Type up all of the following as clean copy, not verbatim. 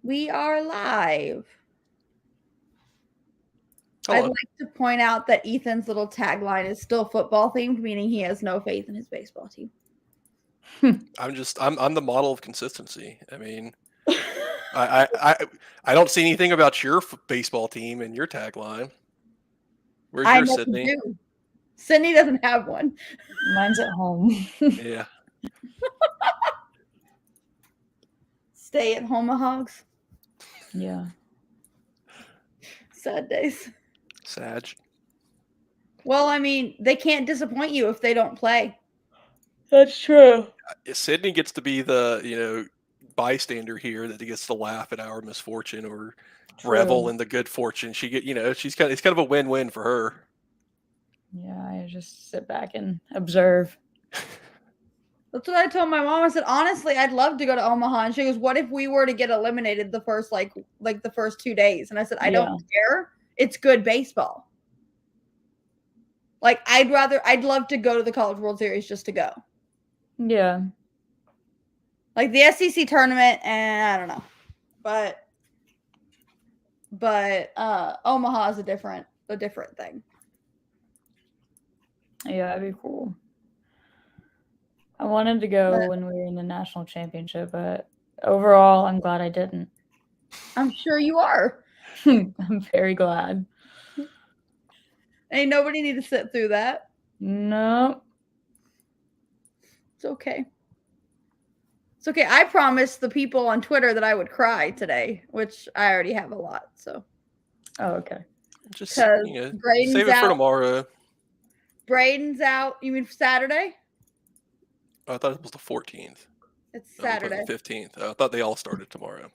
We are live. Hello. I'd like to point out that Ethan's little tagline is still football themed, meaning he has no faith in his baseball team. I'm the model of consistency. I mean, I don't see anything about your baseball team in your tagline. Where's I your know you Sydney? do. Sydney doesn't have one. Mine's at home. Yeah. Stay at home hogs. Yeah. Sad days. Sag. Well, I mean, they can't disappoint you if they don't play. That's true. Sydney gets to be the bystander here that gets to laugh at our misfortune or revel in the good fortune. It's kind of a win-win for her. Yeah, I just sit back and observe. That's what I told my mom. I said, honestly, I'd love to go to Omaha. And she goes, what if we were to get eliminated the first like the first 2 days? And I said, I don't care. It's good baseball. Like I'd love to go to the College World Series just to go. Yeah. Like the SEC tournament, and I don't know. But Omaha is a different thing. Yeah, that'd be cool. I wanted to go when we were in the national championship, but overall, I'm glad I didn't. I'm sure you are. I'm very glad. Ain't nobody need to sit through that. No. It's okay. It's okay. I promised the people on Twitter that I would cry today, which I already have a lot. So. Oh, okay. Just save it for tomorrow. Braden's out. You mean Saturday? I thought it was the 14th. It's Saturday. The 15th. I thought they all started tomorrow.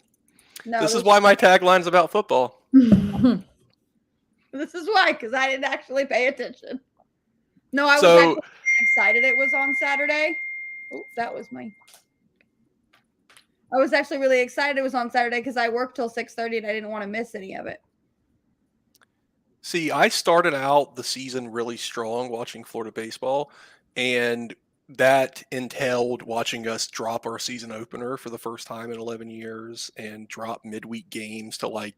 No, this is why my tagline's about football. This is why, because I didn't actually pay attention. No, I was actually excited it was on Saturday. Oh, that was my... I was actually really excited it was on Saturday because I worked till 6:30 and I didn't want to miss any of it. See, I started out the season really strong watching Florida baseball, and that entailed watching us drop our season opener for the first time in 11 years and drop midweek games to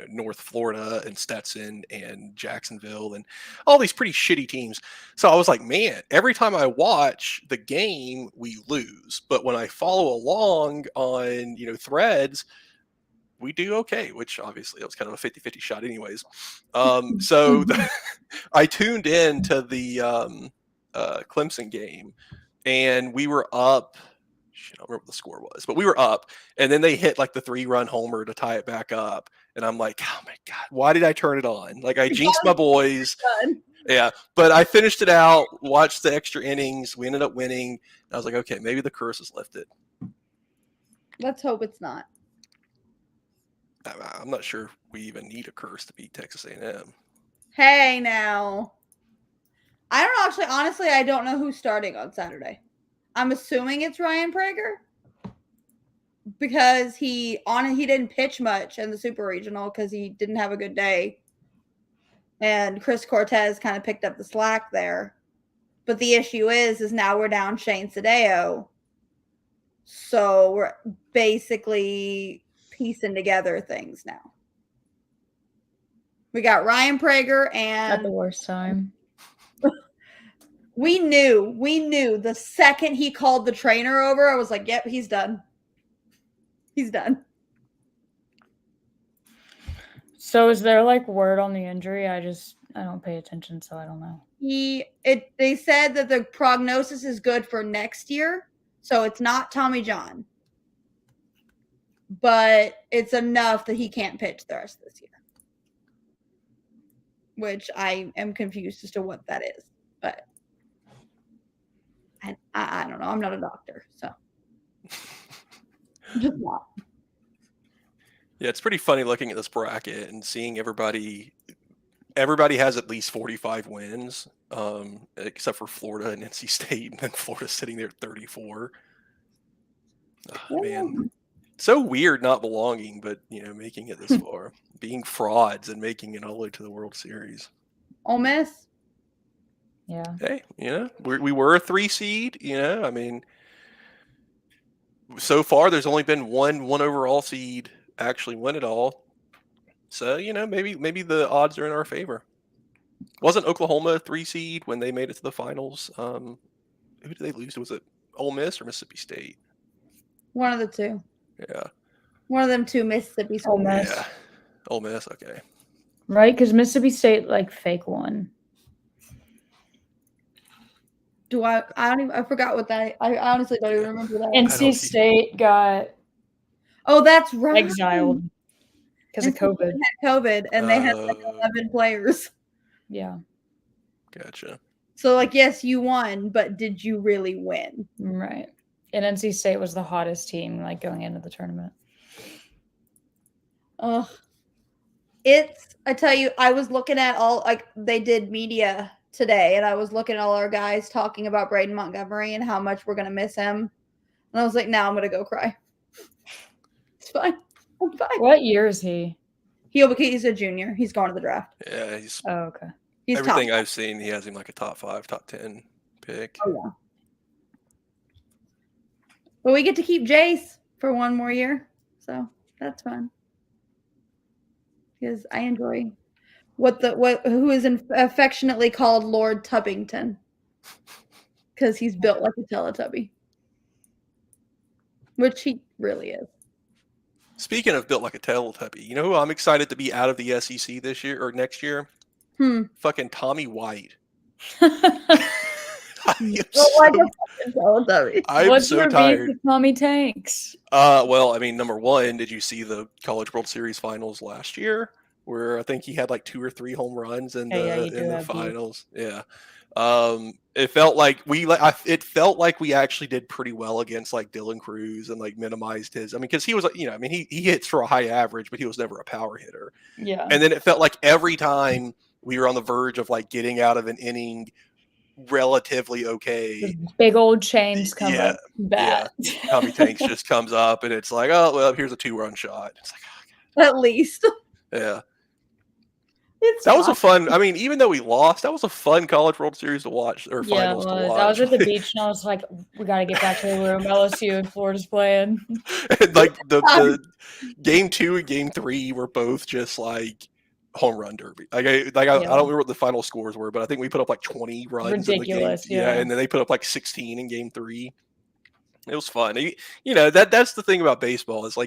North Florida and Stetson and Jacksonville and all these pretty shitty teams. So I was like, man, every time I watch the game, we lose. But when I follow along on, threads, we do okay, which obviously it was kind of a 50-50 shot anyways. So I tuned in to the Clemson game, and we were up. I don't remember what the score was, but we were up, and then they hit like the 3-run homer to tie it back up. And I'm like, oh my God, why did I turn it on? Like I jinxed my boys. Yeah, but I finished it out, watched the extra innings. We ended up winning. And I was like, okay, maybe the curse is lifted. Let's hope it's not. I'm not sure we even need a curse to beat Texas A&M. Hey, now. I don't know. Actually, honestly, I don't know who's starting on Saturday. I'm assuming it's Ryan Prager because he didn't pitch much in the Super Regional because he didn't have a good day, and Chris Cortez kind of picked up the slack there. But the issue is now we're down Shane Sadeo, so we're basically piecing together things now. We got Ryan Prager and at the worst time. We knew the second he called the trainer over, I was like, yep, he's done. He's done. So is there like word on the injury? I don't pay attention, so I don't know. They said that the prognosis is good for next year, so it's not Tommy John. But it's enough that he can't pitch the rest of this year. Which I am confused as to what that is. But I don't know. I'm not a doctor, so just not. Yeah, it's pretty funny looking at this bracket and seeing everybody has at least 45 wins, except for Florida and NC State, and then Florida's sitting there at 34. Oh, man, so weird not belonging, but making it this far, being frauds and making it all the way to the World Series. Ole Miss. Yeah. Hey, we were a 3 seed. I mean, so far there's only been one overall seed actually win it all. So, maybe the odds are in our favor. Wasn't Oklahoma a 3 seed when they made it to the finals? Who did they lose to? Was it Ole Miss or Mississippi State? One of the two. Yeah. One of them two Mississippi Ole schools. Miss. Yeah. Ole Miss, okay. Right? Because Mississippi State fake won. I forgot what that. I honestly don't even remember that. NC State got that's right. exiled because of COVID. They had COVID, and they had 11 players. Yeah. Gotcha. So, yes, you won, but did you really win? Right. And NC State was the hottest team, going into the tournament. I tell you, I was looking at they did media today, and I was looking at all our guys talking about Braden Montgomery and how much we're going to miss him. And I was like, now I'm going to go cry. It's fine. I'm fine. What year is he? He's a junior. He's going to the draft. Yeah, he's. Oh, okay. He's everything top. I've seen, he has him like a top 5, top 10 pick. Oh, yeah. But we get to keep Jace for one more year, so that's fun. Because I enjoy who is affectionately called Lord Tubbington, because he's built like a Teletubby, which he really is. Speaking of built like a Teletubby, you know who I'm excited to be out of the SEC this year or next year? Fucking Tommy White. I'm so tired. Tommy Tanks. Well, I mean, number one, did you see the College World Series finals last year, where I think he had 2 or 3 home runs in the finals? Yeah. It felt like we actually did pretty well against Dylan Cruz and minimized his. I mean, because he was he hits for a high average, but he was never a power hitter. Yeah. And then it felt like every time we were on the verge of getting out of an inning relatively okay, the big old chains come up bad. Yeah. Tommy Tanks just comes up and it's like, oh well, here's a 2-run shot. It's like, oh, at least. Yeah. That was a fun. I mean, even though we lost, that was a fun College World Series to watch or finals to watch. I was at the beach and I was like, we got to get back to the room. LSU and Florida's playing. And the game 2 and game 3 were both just home run derby. I don't remember what the final scores were, but I think we put up 20 runs. Ridiculous, in the game. Yeah, and then they put up 16 in game 3. It was fun. That's the thing about baseball is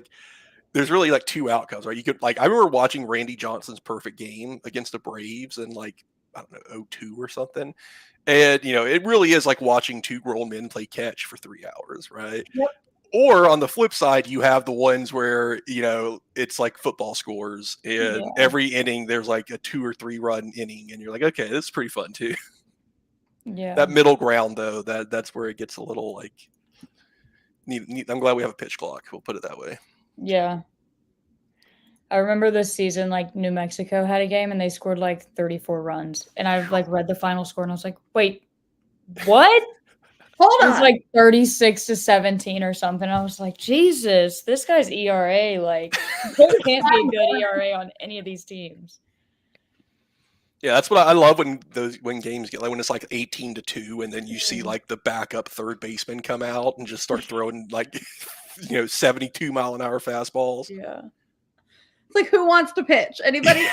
there's really 2 outcomes, right? You could I remember watching Randy Johnson's perfect game against the Braves in I don't know 02 or something, and it really is like watching 2 grown men play catch for 3 hours, right? Yep. Or on the flip side, you have the ones where it's like football scores, and every inning there's a 2 or 3 run inning, and you're like, okay, this is pretty fun too. Yeah. That middle ground though, that's where it gets a little neat. I'm glad we have a pitch clock. We'll put it that way. Yeah. I remember this season, New Mexico had a game and they scored 34 runs. And I read the final score and I was like, wait, what? Hold on. It was 36-17 or something. I was like, Jesus, this guy's ERA, there can't be a good ERA on any of these teams. Yeah, that's what I love when games get when it's 18-2 and then you see the backup third baseman come out and just start throwing 72 mile an hour fastballs. Yeah. It's who wants to pitch? Anybody?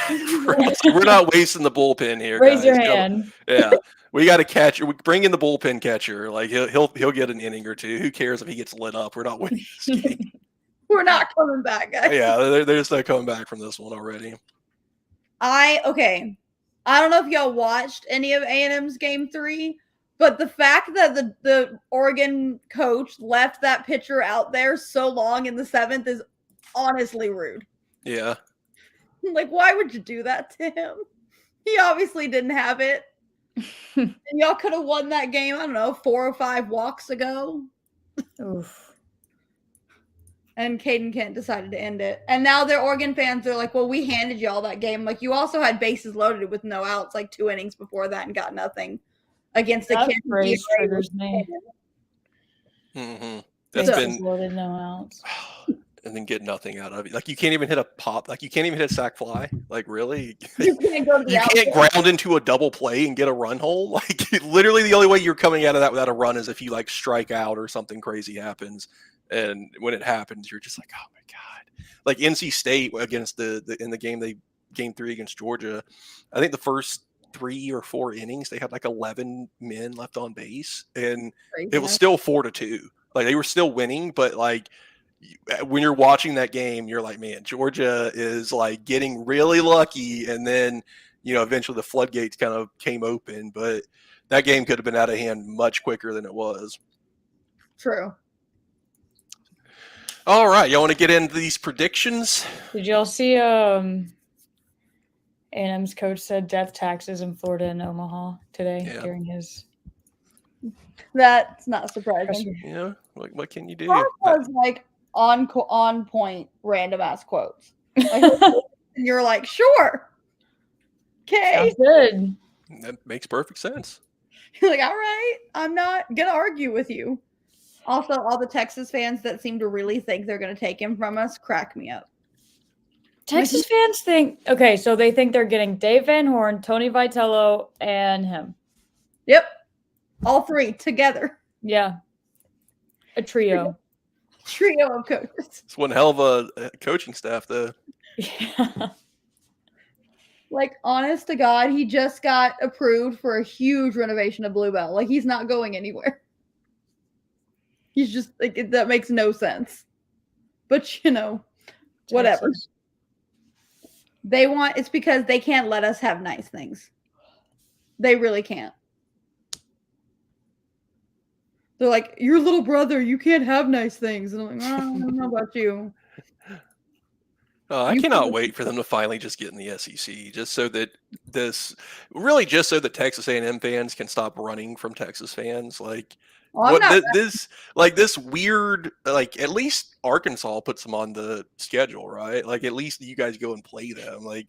We're not wasting the bullpen here. Raise guys. your hand. Yeah. We got a catcher. We bring in the bullpen catcher. He'll get an inning or 2. Who cares if he gets lit up? We're not winning this game. We're not coming back, guys. Yeah, there's no coming back from this one already. I don't know if y'all watched any of A&M's game 3, but the fact that the Oregon coach left that pitcher out there so long in the 7th is honestly rude. Yeah. Why would you do that to him? He obviously didn't have it. And y'all could have won that game, I don't know, 4 or 5 walks ago. Oof. And Caden Kent decided to end it. And now their Oregon fans are like, well, we handed y'all that game. You also had bases loaded with no outs 2 innings before that and got nothing against the kid. That triggers me. Mm-hmm. That's been loaded, no outs. And then get nothing out of it. You can't even hit a pop. You can't even hit a sac fly. Really? You can't go to the You can't ground into a double play and get a run home. Literally the only way you're coming out of that without a run is if you strike out or something crazy happens. And when it happens, you're just oh my God. like NC State against in the game 3 against Georgia. I think the first 3 or 4 innings they had like 11 men left on base, and it was still 4-2. Like they were still winning, but like when you're watching that game, you're like, man, Georgia is like getting really lucky, and then eventually the floodgates kind of came open, but that game could have been out of hand much quicker than it was. True. All right, y'all want to get into these predictions? Did y'all see A&M's coach said death taxes in Florida and Omaha today during his... That's not surprising. Yeah, what can you do? That was like on point random ass quotes. Like, and you're like, sure. Okay. Sounds good. That makes perfect sense. You're like, all right, I'm not gonna argue with you. Also, all the Texas fans that seem to really think they're gonna take him from us crack me up. Texas fans think, okay, so they think they're getting Dave Van Horn, Tony Vitello, and him. Yep. All 3 together. Yeah. A trio. Trio of coaches. It's one hell of a coaching staff, though. Yeah. Like, honest to God, he just got approved for a huge renovation of Bluebell. Like, he's not going anywhere. He's just, like, that makes no sense. But, whatever. Texas. It's because they can't let us have nice things. They really can't. They're like, your little brother, you can't have nice things. And I'm like, I don't know about you. I cannot wait for them to finally just get in the SEC, just so that Texas A&M fans can stop running from Texas fans. Like, this weird, like, at least Arkansas puts them on the schedule, right? Like, at least you guys go and play them. Like,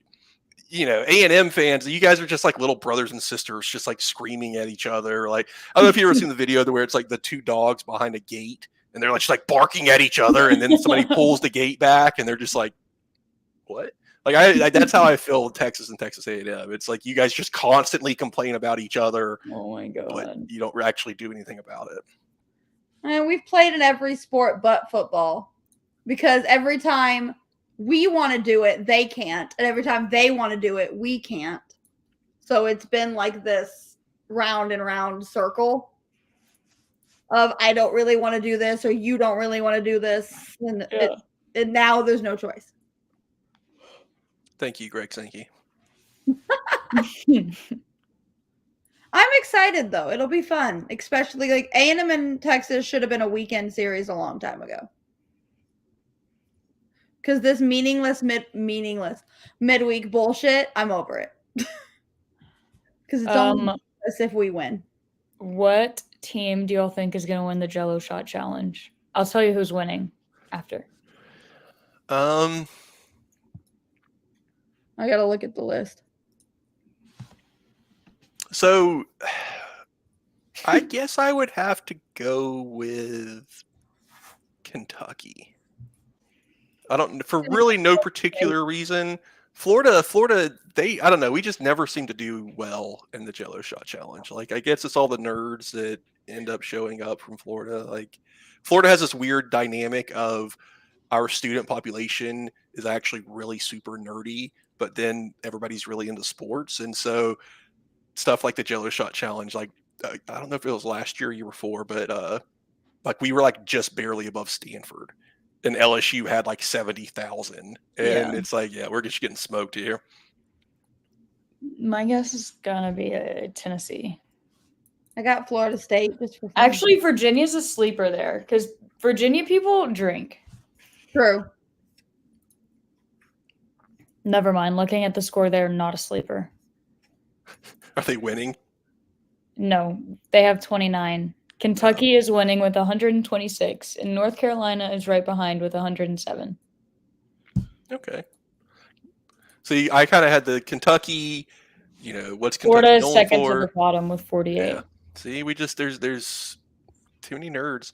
A&M fans, you guys are just like little brothers and sisters, just like screaming at each other. Like, I don't know if you've ever seen the video where it's like the 2 dogs behind a gate, and they're like just like barking at each other, and then somebody pulls the gate back, and they're just like, what? Like that's how I feel with Texas and Texas A&M. It's like you guys just constantly complain about each other. Oh my God. But you don't actually do anything about it. And we've played in every sport but football, because every time we want to do it, they can't, and every time they want to do it, we can't. So it's been like this round and round circle of I don't really want to do this, or you don't really want to do this, and now there's no choice. Thank you, Greg Sankey. I'm excited though. It'll be fun, especially like A&M and Texas should have been a weekend series a long time ago. Because this meaningless midweek bullshit, I'm over it. Because it's only us if we win. What team do y'all think is going to win the Jello Shot Challenge? I'll tell you who's winning after. I gotta look at the list. So, I guess I would have to go with Kentucky. I don't, for really no particular reason. Florida, I don't know. We just never seem to do well in the Jello Shot Challenge. Like, I guess it's all the nerds that end up showing up from Florida. Like, Florida has this weird dynamic of our student population is actually really super nerdy, but then everybody's really into sports. And so stuff like the Jello Shot Challenge, like, I don't know if it was last year or year before, but like we were like just barely above Stanford, and LSU had like 70,000, and it's like, yeah, we're just getting smoked here. My guess is gonna be Tennessee. I got Florida State just for fun. Actually, Virginia's a sleeper there because Virginia people drink. True. Never mind. Looking at the score, they're not a sleeper. Are they winning? No, they have 29. Kentucky is winning with 126, and North Carolina is right behind with 107. Okay. See, I kind of had the Kentucky, what's Kentucky Florida is known second for? to the bottom with 48. Yeah. See, we just there's too many nerds.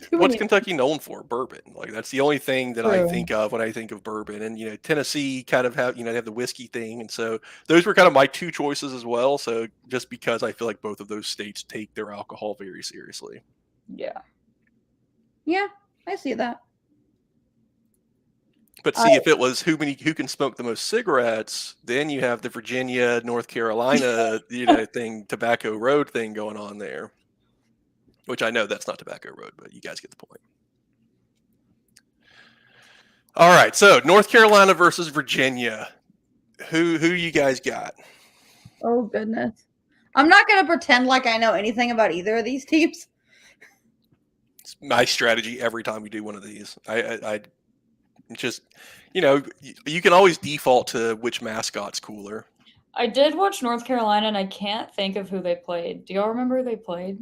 What's Kentucky known for? Bourbon. Like that's the only thing that I think of when I think of bourbon. And Tennessee kind of have they have the whiskey thing, and so those were kind of my 2 choices as well. So just because I feel like both of those states take their alcohol very seriously. Yeah. Yeah, I see that. But see, if it was who can smoke the most cigarettes, then you have the Virginia, North Carolina, thing, Tobacco Road thing going on there. Which I know that's not Tobacco Road, but you guys get the point. All right, so North Carolina versus Virginia. Who you guys got? Oh goodness. I'm not gonna pretend like I know anything about either of these teams. It's my strategy every time we do one of these. I just, you can always default to which mascot's cooler. I did watch North Carolina, and I can't think of who they played. Do y'all remember who they played?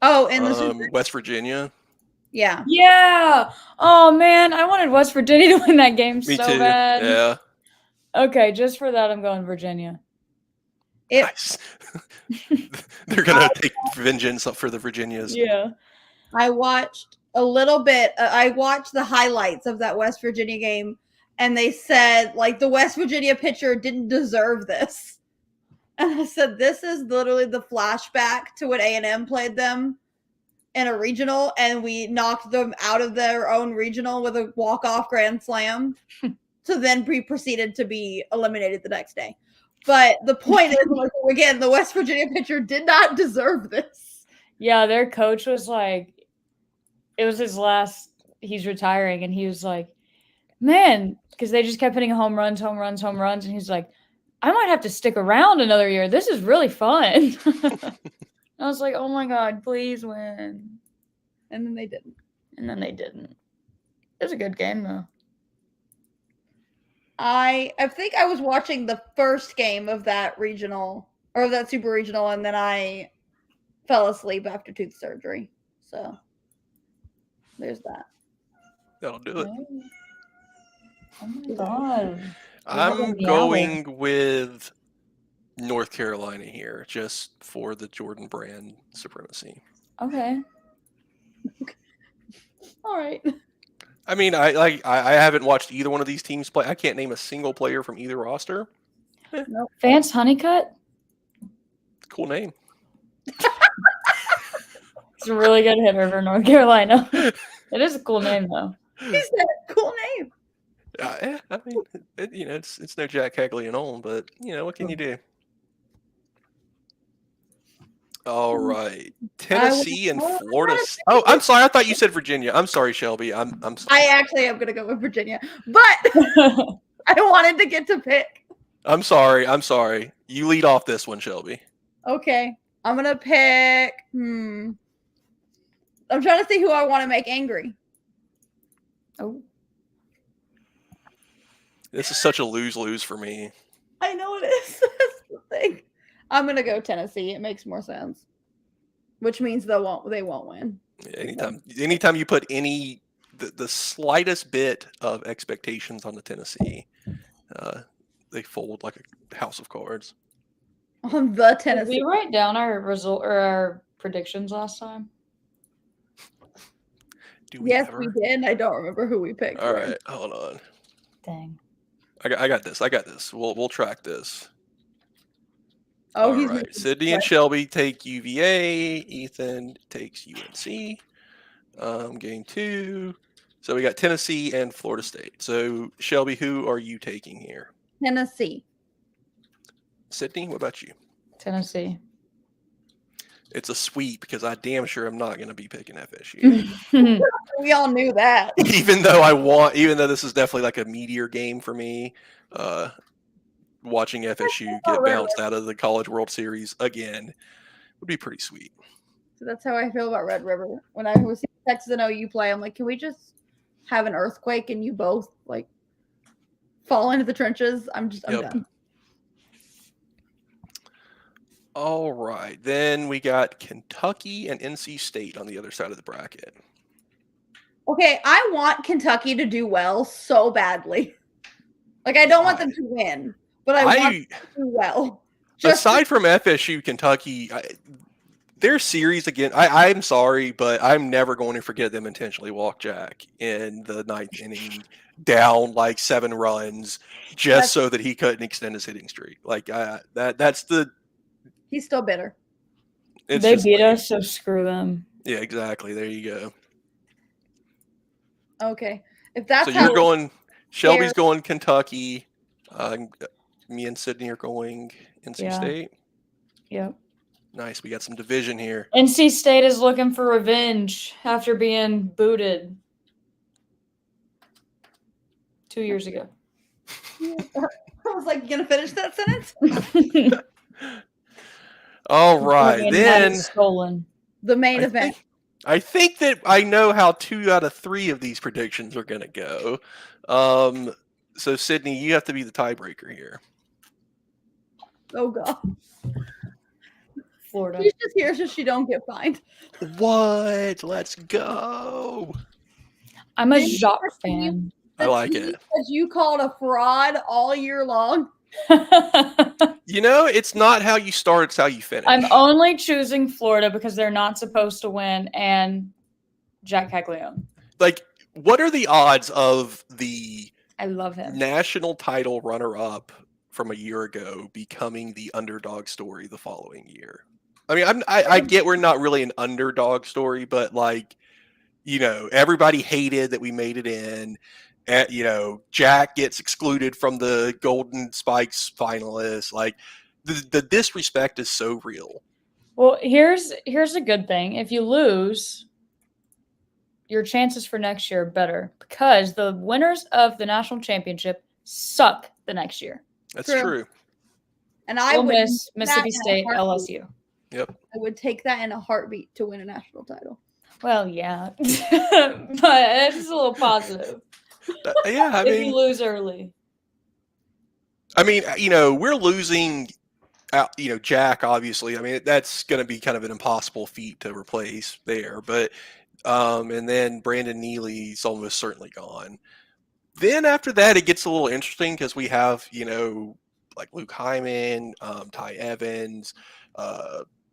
Oh, in the West Virginia. Yeah. Yeah. Oh man, I wanted West Virginia to win that game Me so too. bad. Yeah. Okay, just for that, I'm going Virginia. Nice. They're gonna take vengeance for the Virginias. Yeah. I watched a little bit. I watched the highlights of that West Virginia game, and they said like the West Virginia pitcher didn't deserve this. And I said, this is literally the flashback to when A&M played them in a regional, and we knocked them out of their own regional with a walk-off grand slam. So then we proceeded to be eliminated the next day. But the point is, like, again, the West Virginia pitcher did not deserve this. Yeah, their coach was like, it was his last, he's retiring, and he was like, man, because they just kept hitting home runs, and he's like, I might have to stick around another year. This is really fun. I was like, oh my God, please win. And then they didn't. It was a good game, though. I think I was watching the first game of that regional, or that super regional, and then I fell asleep after tooth surgery. So there's that. That'll do it. Oh my God. I'm going with North Carolina here, just for the Jordan Brand supremacy. Okay. All right. I mean, I haven't watched either one of these teams play. I can't name a single player from either roster. Nope. Vance Honeycutt? Cool name. It's a really good hitter for North Carolina. It is a cool name, though. He said cool name. I mean, it's no Jack Caglianone, but what can you do? All right, Tennessee and Florida. Oh, I'm sorry. I thought you said Virginia. I'm sorry, Shelby. I'm sorry. I actually am gonna go with Virginia, but I wanted to get to pick. I'm sorry. You lead off this one, Shelby. Okay, I'm gonna pick. I'm trying to see who I want to make angry. Oh. This is such a lose-lose for me. I know it is. That's the thing. I'm gonna go Tennessee. It makes more sense. Which means they won't win. Yeah, anytime you put the slightest bit of expectations on the Tennessee, they fold like a house of cards. On the Tennessee. Did we write down our result or our predictions last time? Yes, we did. I don't remember who we picked. All right, hold on. Dang. I got this. We'll track this. Oh, all right. Sydney and Shelby take UVA. Ethan takes UNC. Game 2. So we got Tennessee and Florida State. So Shelby, who are you taking here? Tennessee. Sydney, what about you? Tennessee. It's a sweep because I damn sure I'm not going to be picking FSU. We all knew that. even though this is definitely like a meteor game for me, watching FSU get bounced out of the College World Series again would be pretty sweet. So that's how I feel about Red River. When I was seeing Texas and OU play, I'm like, can we just have an earthquake and you both like fall into the trenches? I'm done. All right. Then we got Kentucky and NC State on the other side of the bracket. Okay, I want Kentucky to do well so badly. Like, I don't want them to win, but I want them to do well. Aside from FSU, Kentucky, their series again, I'm sorry, but I'm never going to forget them intentionally walk Jack in the 9th inning down like 7 runs just so that he couldn't extend his hitting streak. Like, that's the... He's still bitter. They beat us, so screw them. Yeah, exactly. There you go. Okay. If that's so you're going Shelby's going Kentucky. Me and Sydney are going NC State. Yep. Nice. We got some division here. NC State is looking for revenge after being booted 2 years ago. I was like, you gonna finish that sentence? All right, then stolen. The main event. I think that I know how 2 out of 3 of these predictions are going to go. So Sydney, you have to be the tiebreaker here. Oh god. Florida. She's just here so she don't get fined. What? Let's go. I'm a Jacques fan. I like it. Because you called a fraud all year long. You know, it's not how you start, it's how you finish. I'm only choosing Florida because they're not supposed to win, and Jack Caglione. Like, what are the odds of the I love him. national title runner-up from a year ago becoming the underdog story the following year? I mean, I get we're not really an underdog story, but like, you know, everybody hated that we made it in. You know, Jack gets excluded from the Golden Spikes finalists. Like, the disrespect is so real. Well, here's a good thing. If you lose, your chances for next year are better because the winners of the national championship suck the next year. That's true. And I Ole would Miss, Mississippi State, LSU. Yep. I would take that in a heartbeat to win a national title. Well, yeah, but it's a little positive. Yeah, I if mean, you lose early. I mean, you know, we're losing. You know, Jack. Obviously, I mean, that's going to be kind of an impossible feat to replace there. But and then Brandon Neely's almost certainly gone. Then after that, it gets a little interesting because we have, you know, like Luke Hyman, Ty Evans,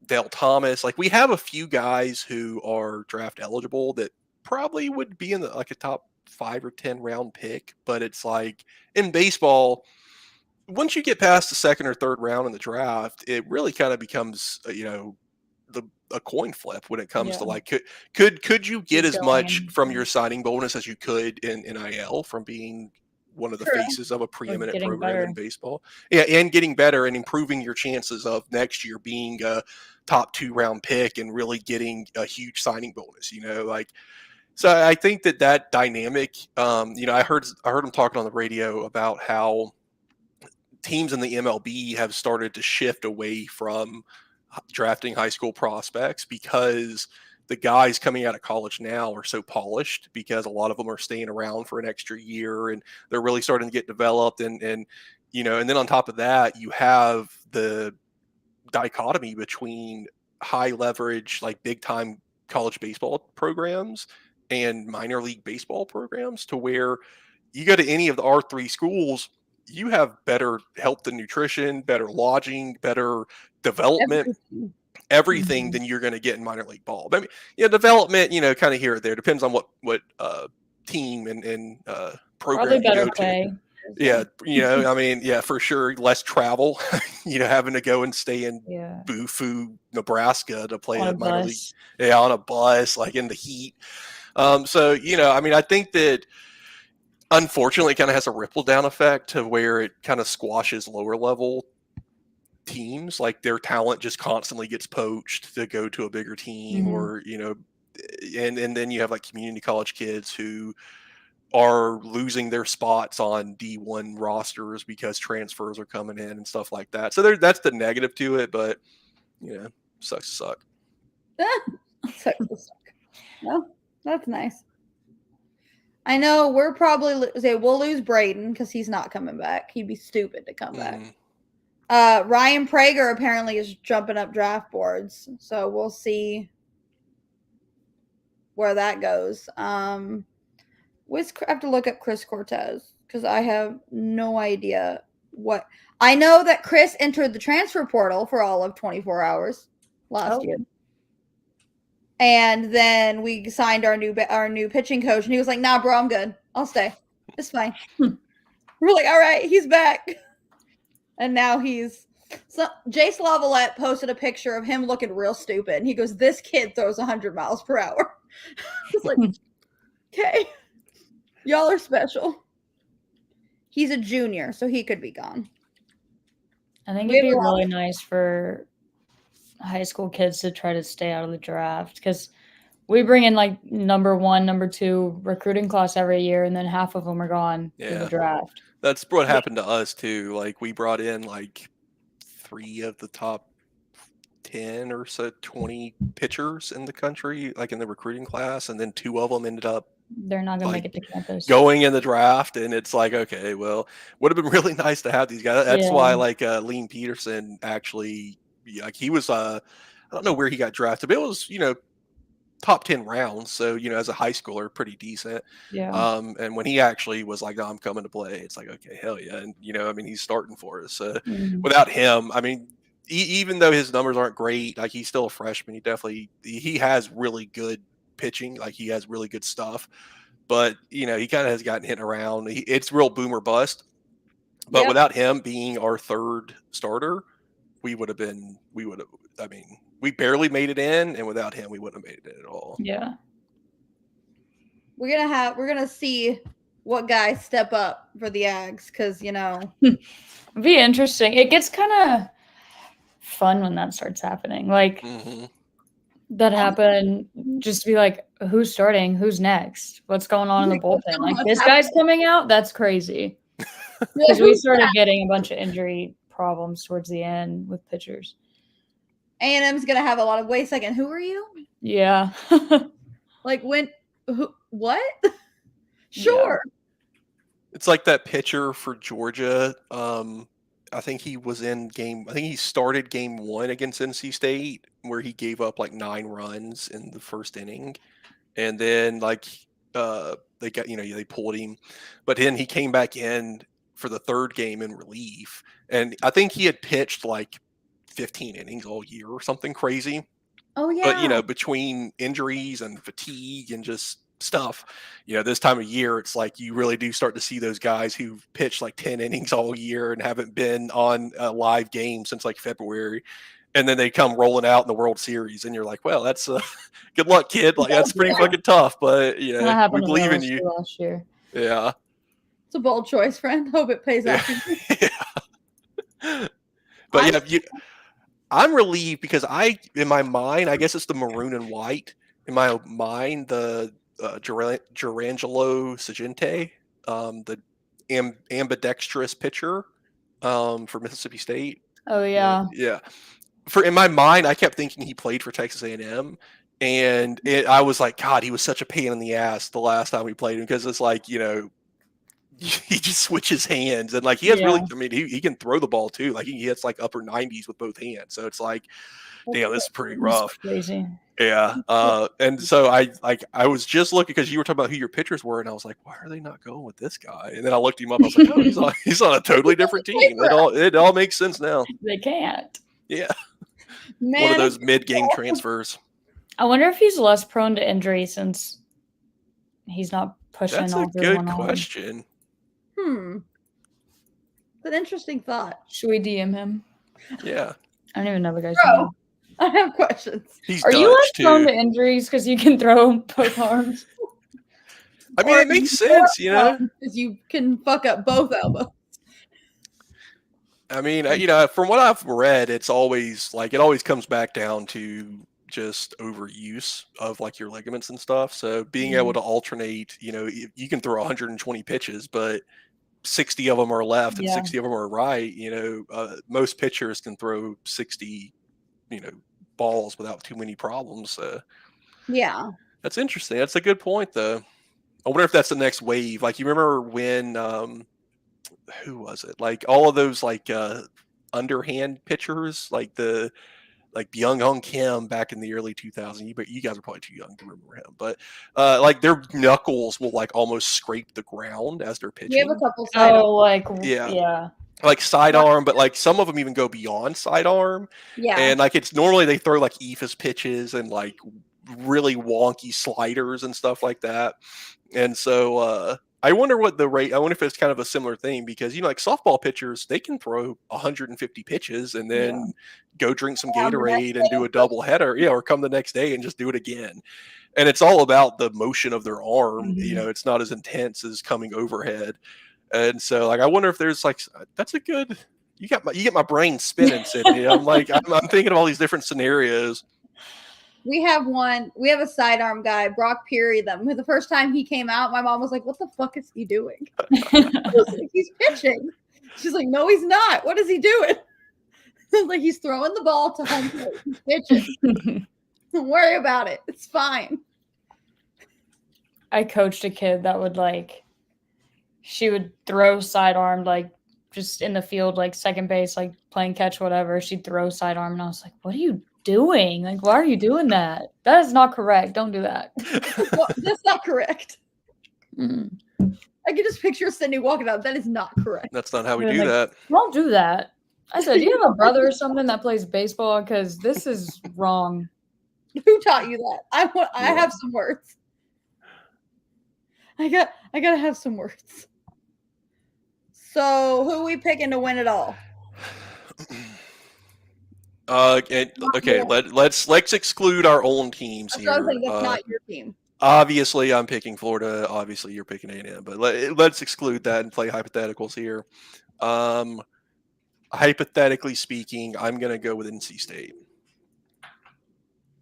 Dale Thomas. Like, we have a few guys who are draft eligible that probably would be in the, like, a top 5 or 10 round pick. But it's like in baseball, once you get past the 2nd or 3rd round in the draft, it really kind of becomes, you know, a coin flip when it comes to like, could you get as much from your signing bonus as you could in NIL from being one of the faces of a preeminent program in baseball? Yeah, and getting better and improving your chances of next year being a top 2 round pick and really getting a huge signing bonus, you know, like. So I think that dynamic, you know, I heard him talking on the radio about how teams in the MLB have started to shift away from drafting high school prospects because the guys coming out of college now are so polished because a lot of them are staying around for an extra year and they're really starting to get developed. And you know, and then on top of that, you have the dichotomy between high leverage, like big time college baseball programs and minor league baseball programs, to where you go to any of the R3 schools, you have better health and nutrition, better lodging, better development, everything than you're going to get in minor league ball. I mean, yeah, development, you know, kind of here or there, depends on what team and program you go to. Yeah, you know, I mean, yeah, for sure, less travel. You know, having to go and stay in Bufu, Nebraska to play a minor league, on a bus, like in the heat. So, you know, I mean, I think that unfortunately it kind of has a ripple down effect to where it kind of squashes lower level teams. Like, their talent just constantly gets poached to go to a bigger team, or, you know, and then you have like community college kids who are losing their spots on D1 rosters because transfers are coming in and stuff like that. So that's the negative to it, but you know, sucks to suck. Sucks to suck. Well, that's nice. I know we're probably we'll lose Braden because he's not coming back. He'd be stupid to come back. Ryan Prager apparently is jumping up draft boards, so we'll see where that goes. I have to look up Chris Cortez because I have no idea what. I know that Chris entered the transfer portal for all of 24 hours last year. And then we signed our new pitching coach, and he was like, "Nah, bro, I'm good. I'll stay. It's fine." We're like, "All right, he's back." And now he's Jace Lavalette posted a picture of him looking real stupid, and he goes, "This kid throws 100 miles per hour." It's like, okay, y'all are special. He's a junior, so he could be gone. I think We it'd have be a lot really nice for high school kids to try to stay out of the draft because we bring in like number 1, number 2 recruiting class every year, and then half of them are gone through the Yeah. draft. That's what happened to us too. Like we brought in like 3 of the top 10 or so 20 pitchers in the country, like in the recruiting class, and then 2 of them ended up They're not gonna like make it to campus. going in the draft, and it's like, okay, well, would have been really nice to have these guys. That's why Yeah. like Liam Peterson actually, like he was I don't know where he got drafted, but it was top 10 rounds, so as a high schooler, pretty decent. Yeah. And when he actually was like, "No, I'm coming to play," it's like, okay, hell yeah. And I mean, he's starting for us. Mhm. Without him, I mean, even though his numbers aren't great, like he's still a freshman, he has really good pitching, like he has really good stuff. But he kind of has gotten hit around. It's real boomer bust. But Yep. without him being our third starter, we would have. I mean, we barely made it in, and without him, we wouldn't have made it in at all. Yeah. We're gonna see what guys step up for the Ags, because It'd be interesting. It gets kind of fun when that starts happening. Like that happened, just to be like, who's starting? Who's next? What's going on in the bullpen? Like this guy's coming out? That's crazy. Because we started getting a bunch of injury problems towards the end with pitchers. A&M's gonna have a lot of. Wait a second, who are you? Yeah. Like what? Sure. It's like that pitcher for Georgia. I think he started game 1 against NC State, where he gave up like 9 runs in the first inning, and then like they got they pulled him, but then he came back in for the third game in relief, and I think he had pitched like 15 innings all year or something crazy. Oh yeah. But between injuries and fatigue and just stuff, this time of year, it's like you really do start to see those guys who've pitched like 10 innings all year and haven't been on a live game since like February. And then they come rolling out in the World Series, and you're like, well, that's good luck, kid. Like that's pretty fucking tough, but we believe in you. Last year. Yeah. It's a bold choice, friend. Hope it pays out. Yeah. But I'm relieved because in my mind, I guess it's the maroon and white. In my mind, the Gerangelo Sagente, the ambidextrous pitcher for Mississippi State. Oh yeah. Yeah. In my mind, I kept thinking he played for Texas A&M, and I was like, God, he was such a pain in the ass the last time we played him, because it's like he just switches hands, and like he has really, I mean, he can throw the ball too. Like he hits like upper 90s with both hands. So it's like, damn, this is pretty rough. Crazy. Yeah. And so I was just looking, because you were talking about who your pitchers were, and I was like, why are they not going with this guy? And then I looked him up. I was like, oh, he's on a totally different team. It all makes sense now. They can't. Yeah. Man, one of those mid-game transfers. I wonder if he's less prone to injury since he's not pushing. That's all a good question. It's an interesting thought. Should we DM him? Yeah. I don't even know the guy's Bro, name. I have questions. He's Are Dutch you less too. prone to injuries because you can throw both arms? I mean, it makes sense, Because you can fuck up both elbows. I mean, from what I've read, it's always like it always comes back down to just overuse of like your ligaments and stuff. So being able to alternate, you can throw 120 pitches, but 60 of them are left and 60 of them are right. Most pitchers can throw 60, balls without too many problems. Yeah. That's interesting. That's a good point, though. I wonder if that's the next wave. Like, you remember when, who was it? Like all of those like underhand pitchers, like Byung Hung Kim back in the early 2000s. But you guys are probably too young to remember him. But like their knuckles will like almost scrape the ground as they're pitching. We have a couple sidearm. Yeah. Like sidearm, but like some of them even go beyond sidearm. Yeah. And like it's normally they throw like eephus pitches and like really wonky sliders and stuff like that. And so I wonder what the rate. I wonder if it's kind of a similar thing, because like softball pitchers, they can throw 150 pitches and then go drink some Gatorade and do a double header, or come the next day and just do it again. And it's all about the motion of their arm. It's not as intense as coming overhead. And so, like, I wonder if there's like that's a good. You get my brain spinning, Sydney. I'm like, I'm thinking of all these different scenarios. We have a sidearm guy, Brock Peary. The first time he came out, my mom was like, "What the fuck is he doing?" I was like, "He's pitching." She's like, "No, he's not. What is he doing?" I was like, "He's throwing the ball to home plate. He's pitching. Don't worry about it. It's fine." I coached a kid that would she would throw sidearm just in the field, second base, playing catch, whatever. She'd throw sidearm, and I was like, "What are you doing? Why are you doing that? That is not correct. Don't do that." Well, that's not correct. Mm. I can just picture Sydney walking out. That is not correct. That's not how we do that. Don't do that. I said, "Do you have a brother or something that plays baseball? Because this is wrong." Who taught you that? I have some words. I gotta have some words. So who are we picking to win it all? Okay, let's exclude our own teams That's here. what I was saying, that's not your team. Obviously, I'm picking Florida. Obviously, you're picking A&M. But let's exclude that and play hypotheticals here. Hypothetically speaking, I'm going to go with NC State.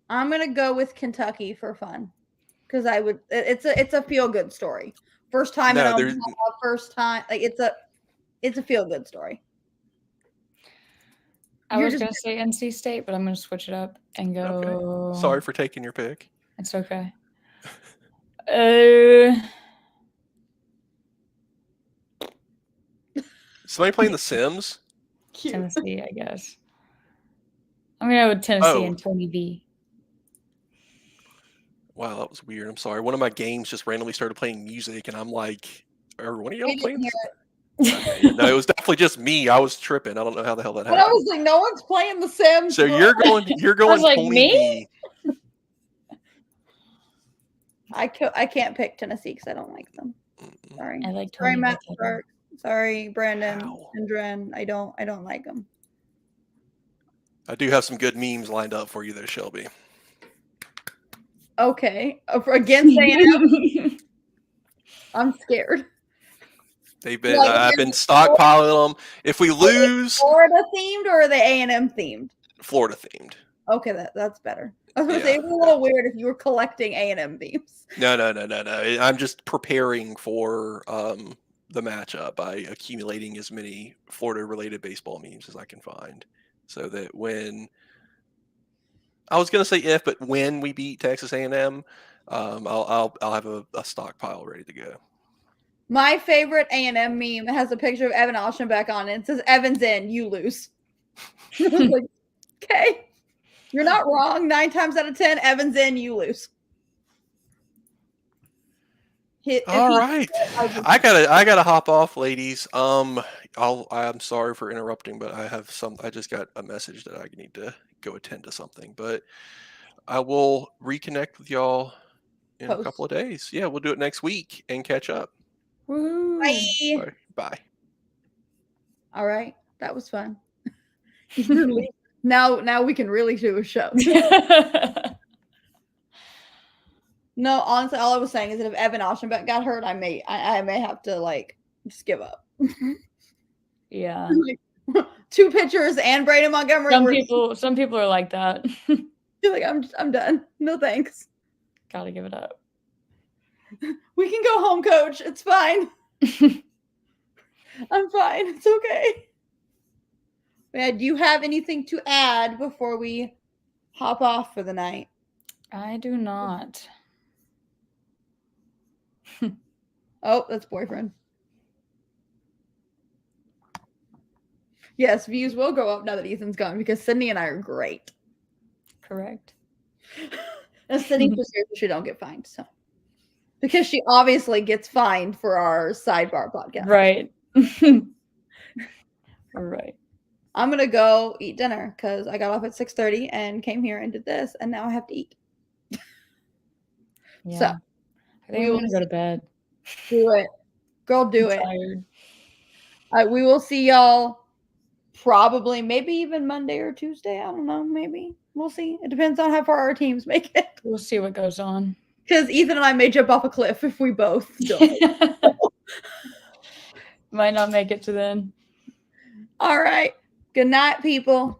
I'm gonna go with Kentucky for fun, because it's a feel good story. First time in Omaha, first time it's a feel good story. I was going to say NC State, but I'm going to switch it up and go. Okay. Sorry for taking your pick. It's okay. Somebody playing The Sims? Cute. Tennessee, I guess. I'm going to go with Tennessee and Tony V. Wow, that was weird. I'm sorry. One of my games just randomly started playing music, and I'm like, are one of y'all playing this? Okay. No, it was definitely just me. I was tripping. I don't know how the hell that happened. But I was like, no one's playing The Sims. So you're going Tony me? V. I can't pick Tennessee because I don't like them. Sorry. I like Sorry, Tony Matt. V. Sorry, Brandon Wow. and Dren. I don't like them. I do have some good memes lined up for you there, Shelby. Okay. Against A&M, I'm scared. I've been stockpiling them. If we lose, Florida themed or are they A&M themed? Florida themed. Okay, that's better. I was gonna say it was a little weird if you were collecting A&M themes. No. I'm just preparing for the matchup by accumulating as many Florida-related baseball memes as I can find, so that when I was gonna say when we beat Texas A&M, I'll have a stockpile ready to go. My favorite A&M meme has a picture of Evan Oschenbeck on it. It says, "Evan's in, you lose." I was like, okay, you're not wrong. 9 times out of 10, Evan's in, you lose. All right, I gotta hop off, ladies. I'm sorry for interrupting, but I just got a message that I need to go attend to something. But I will reconnect with y'all in a couple of days. Yeah, we'll do it next week and catch up. Woo. Bye. Bye. All right, that was fun. Now we can really do a show. No, honestly, all I was saying is that if Evan Oschenbeck got hurt, I may have to just give up. Yeah. 2 pitchers and Braden Montgomery. Some people are like that. You're like, I'm done. No thanks. Gotta give it up. We can go home, coach. It's fine. I'm fine. It's okay. Yeah, do you have anything to add before we hop off for the night? I do not. Oh, that's boyfriend. Yes, views will go up now that Ethan's gone because Sydney and I are great. Correct. And Sydney for sure she don't get fined, so because she obviously gets fined for our sidebar podcast. Right. Right. I'm gonna go eat dinner because I got off at 6:30 and came here and did this, and now I have to eat. Yeah. So I think I'm gonna go to bed. Do it, girl. Do I'm it. tired. We will see y'all probably, maybe even Monday or Tuesday. I don't know. Maybe we'll see. It depends on how far our teams make it. We'll see what goes on. Because Ethan and I may jump off a cliff if we both don't. Might not make it to then. All right. Good night, people.